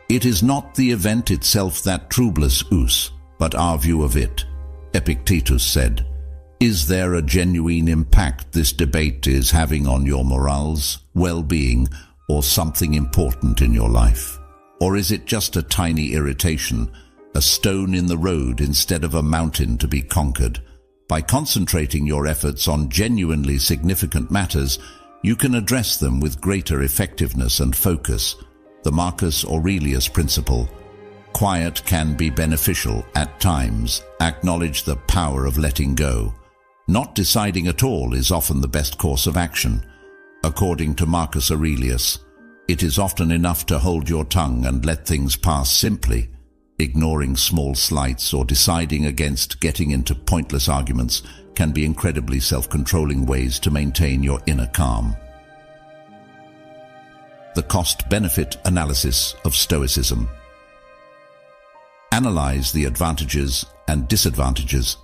It is not the event itself that troubles us, but our view of it. Epictetus said, "Is there a genuine impact this debate is having on your morals, well-being, or something important in your life? Or is it just a tiny irritation, a stone in the road instead of a mountain to be conquered?" By concentrating your efforts on genuinely significant matters, you can address them with greater effectiveness and focus. The Marcus Aurelius principle: quiet can be beneficial at times. Acknowledge the power of letting go. Not deciding at all is often the best course of action. According to Marcus Aurelius, it is often enough to hold your tongue and let things pass simply. Ignoring small slights or deciding against getting into pointless arguments can be incredibly self-controlling ways to maintain your inner calm. The cost-benefit analysis of Stoicism. Analyze the advantages and disadvantages.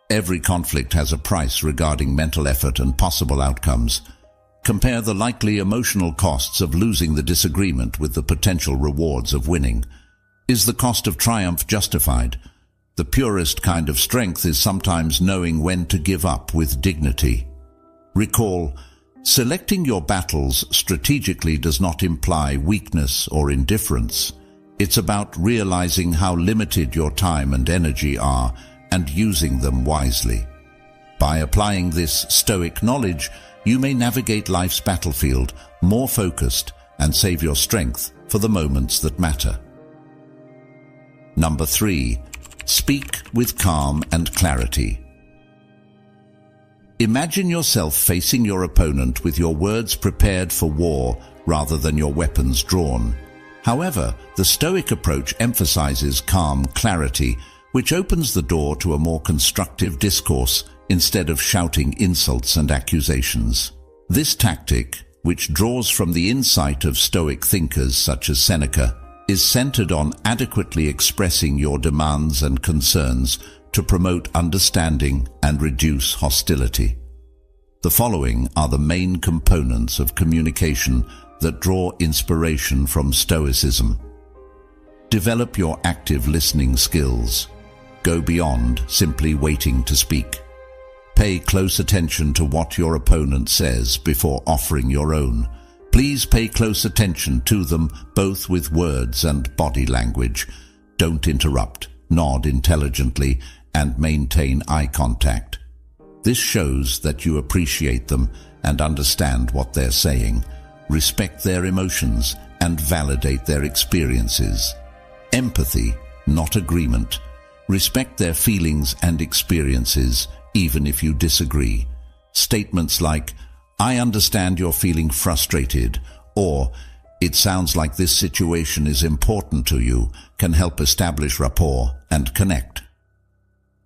Every conflict has a price regarding mental effort and possible outcomes. Compare the likely emotional costs of losing the disagreement with the potential rewards of winning. Is the cost of triumph justified? The purest kind of strength is sometimes knowing when to give up with dignity. Recall, selecting your battles strategically does not imply weakness or indifference. It's about realizing how limited your time and energy are and using them wisely. By applying this Stoic knowledge, you may navigate life's battlefield more focused and save your strength for the moments that matter. Number 3. Speak with calm and clarity. Imagine yourself facing your opponent with your words prepared for war rather than your weapons drawn. However, the Stoic approach emphasizes calm clarity, which opens the door to a more constructive discourse instead of shouting insults and accusations. This tactic, which draws from the insight of Stoic thinkers such as Seneca, is centered on adequately expressing your demands and concerns to promote understanding and reduce hostility. The following are the main components of communication that draw inspiration from Stoicism. Develop your active listening skills. Go beyond simply waiting to speak. Pay close attention to what your opponent says before offering your own. Please pay close attention to them, both with words and body language. Don't interrupt, nod intelligently, and maintain eye contact. This shows that you appreciate them and understand what they're saying. Respect their emotions and validate their experiences. Empathy, not agreement. Respect their feelings and experiences, even if you disagree. Statements like, "I understand you're feeling frustrated," or "It sounds like this situation is important to you," can help establish rapport and connect.